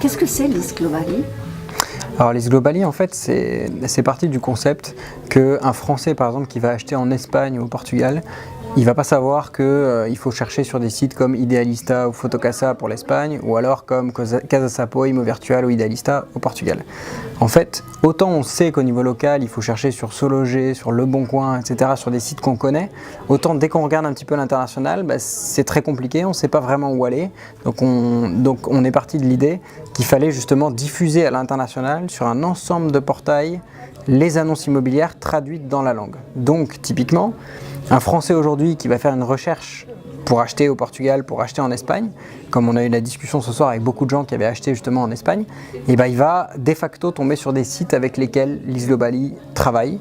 Qu'est-ce que c'est l'Is Globali? Alors l'Is Globali, en fait, c'est parti du concept qu'un Français, par exemple, qui va acheter en Espagne ou au Portugal, il ne va pas savoir qu'il faut chercher sur des sites comme Idealista ou Fotocasa pour l'Espagne, ou alors comme Casasapo, Imo Virtual ou Idealista au Portugal. En fait, autant on sait qu'au niveau local, il faut chercher sur SoLoger, sur Le Bon Coin, etc., sur des sites qu'on connaît, autant dès qu'on regarde un petit peu l'international, c'est très compliqué, on ne sait pas vraiment où aller. Donc on est parti de l'idée qu'il fallait justement diffuser à l'international sur un ensemble de portails les annonces immobilières traduites dans la langue. Donc typiquement, un Français aujourd'hui qui va faire une recherche pour acheter au Portugal, pour acheter en Espagne, comme on a eu la discussion ce soir avec beaucoup de gens qui avaient acheté justement en Espagne, et il va de facto tomber sur des sites avec lesquels l'Is Globali travaille,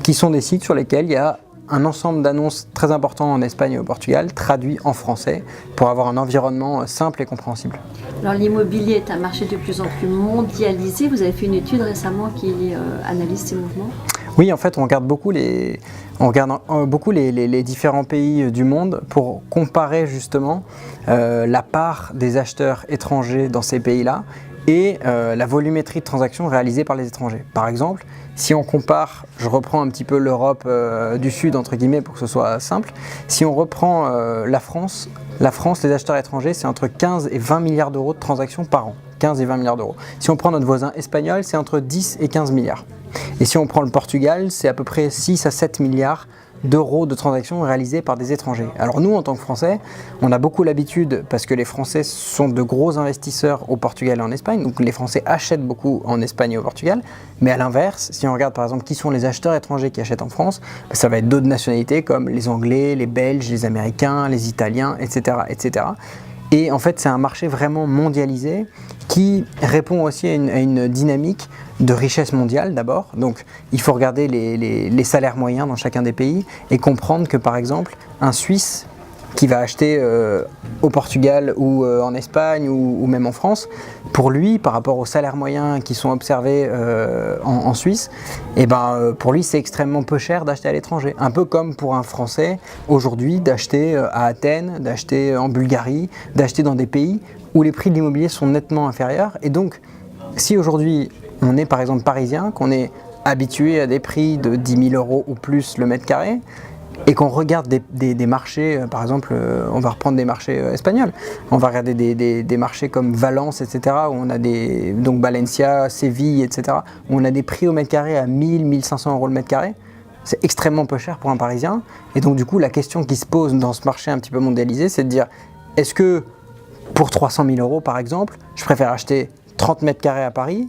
qui sont des sites sur lesquels il y a un ensemble d'annonces très importants en Espagne et au Portugal, traduits en français, pour avoir un environnement simple et compréhensible. Alors l'immobilier est un marché de plus en plus mondialisé. Vous avez fait une étude récemment qui analyse ces mouvements. Oui, en fait, on regarde beaucoup les différents pays du monde pour comparer justement la part des acheteurs étrangers dans ces pays-là et la volumétrie de transactions réalisées par les étrangers. Par exemple, si on compare, je reprends un petit peu l'Europe du Sud, entre guillemets, pour que ce soit simple, si on reprend la France, les acheteurs étrangers, c'est entre 15 et 20 milliards d'euros de transactions par an. 15 et 20 milliards d'euros. Si on prend notre voisin espagnol, c'est entre 10 et 15 milliards. Et si on prend le Portugal, c'est à peu près 6 à 7 milliards d'euros de transactions réalisées par des étrangers. Alors nous, en tant que Français, on a beaucoup l'habitude, parce que les Français sont de gros investisseurs au Portugal et en Espagne, donc les Français achètent beaucoup en Espagne et au Portugal, mais à l'inverse, si on regarde par exemple qui sont les acheteurs étrangers qui achètent en France, ça va être d'autres nationalités comme les Anglais, les Belges, les Américains, les Italiens, etc. etc. Et en fait, c'est un marché vraiment mondialisé qui répond aussi à une dynamique de richesse mondiale d'abord. Donc il faut regarder les salaires moyens dans chacun des pays et comprendre que par exemple, un Suisse qui va acheter au Portugal ou en Espagne ou même en France, pour lui, par rapport aux salaires moyens qui sont observés en Suisse, pour lui c'est extrêmement peu cher d'acheter à l'étranger. Un peu comme pour un Français aujourd'hui d'acheter à Athènes, d'acheter en Bulgarie, d'acheter dans des pays où les prix de l'immobilier sont nettement inférieurs. Et donc, si aujourd'hui on est par exemple parisien, qu'on est habitué à des prix de 10 000 euros ou plus le mètre carré, et qu'on regarde des marchés, par exemple, on va reprendre des marchés espagnols, on va regarder des marchés comme Valence, etc., où on a donc Valencia, Séville, etc., où on a des prix au mètre carré à 1 500 euros le mètre carré, c'est extrêmement peu cher pour un Parisien. Et donc du coup, la question qui se pose dans ce marché un petit peu mondialisé, c'est de dire, est-ce que pour 300 000 euros, par exemple, je préfère acheter 30 mètres carrés à Paris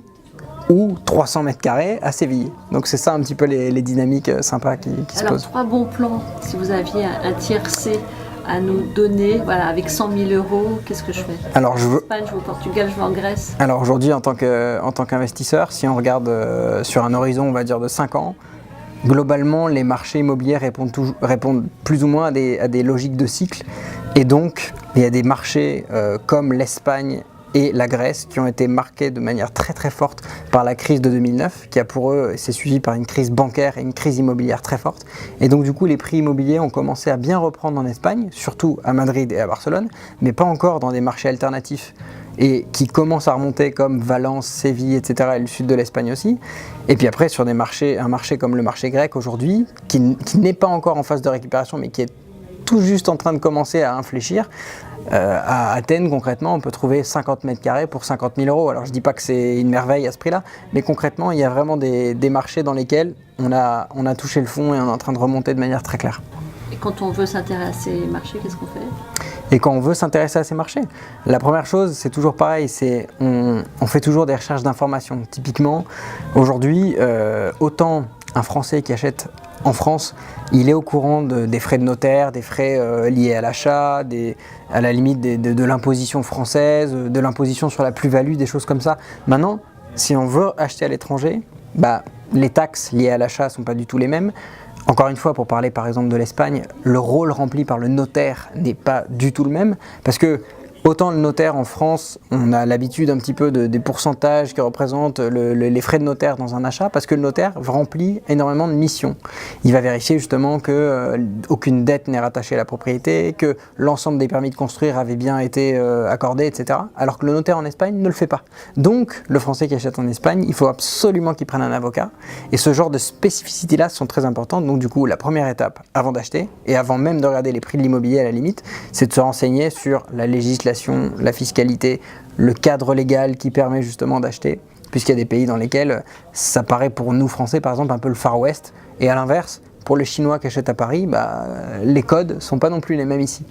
ou 300 mètres carrés à Séville. Donc c'est ça un petit peu les dynamiques sympas qui se posent. Alors 3 bons plans, si vous aviez un tiercé à nous donner, voilà, avec 100 000 euros, qu'est-ce que je fais? Alors je veux... Espagne, je vais au Portugal, je vais en Grèce. Alors aujourd'hui, en tant qu'investisseur, si on regarde sur un horizon, on va dire de 5 ans, globalement, les marchés immobiliers répondent plus ou moins à des logiques de cycle. Et donc, il y a des marchés comme l'Espagne et la Grèce qui ont été marqués de manière très très forte par la crise de 2009 qui a pour eux s'est suivie par une crise bancaire et une crise immobilière très forte, et donc du coup les prix immobiliers ont commencé à bien reprendre en Espagne, surtout à Madrid et à Barcelone, mais pas encore dans des marchés alternatifs et qui commencent à remonter comme Valence, Séville, etc. et le sud de l'Espagne aussi. Et puis après sur un marché comme le marché grec aujourd'hui qui n'est pas encore en phase de récupération mais qui est tout juste en train de commencer à infléchir. À Athènes, concrètement, on peut trouver 50 mètres carrés pour 50 000 euros. Alors je ne dis pas que c'est une merveille à ce prix-là, mais concrètement, il y a vraiment des marchés dans lesquels on a touché le fond et on est en train de remonter de manière très claire. Et quand on veut s'intéresser à ces marchés, qu'est-ce qu'on fait? Et quand on veut s'intéresser à ces marchés, la première chose, c'est toujours pareil, on fait toujours des recherches d'informations. Typiquement, aujourd'hui, autant un Français qui achète en France, il est au courant des frais de notaire, des frais liés à l'achat, à la limite de l'imposition française, de l'imposition sur la plus-value, des choses comme ça. Maintenant, si on veut acheter à l'étranger, les taxes liées à l'achat ne sont pas du tout les mêmes. Encore une fois, pour parler par exemple de l'Espagne, le rôle rempli par le notaire n'est pas du tout le même, parce que Autant le notaire en France, on a l'habitude un petit peu des pourcentages qui représentent les frais de notaire dans un achat, parce que le notaire remplit énormément de missions. Il va vérifier justement que aucune dette n'est rattachée à la propriété, que l'ensemble des permis de construire avaient bien été accordés, etc. Alors que le notaire en Espagne ne le fait pas. Donc le Français qui achète en Espagne, il faut absolument qu'il prenne un avocat. Et ce genre de spécificités-là sont très importantes. Donc du coup, la première étape avant d'acheter, et avant même de regarder les prix de l'immobilier à la limite, c'est de se renseigner sur la législation, la fiscalité, le cadre légal qui permet justement d'acheter, puisqu'il y a des pays dans lesquels ça paraît pour nous Français par exemple un peu le Far West, et à l'inverse, pour les Chinois qui achètent à Paris, les codes ne sont pas non plus les mêmes ici.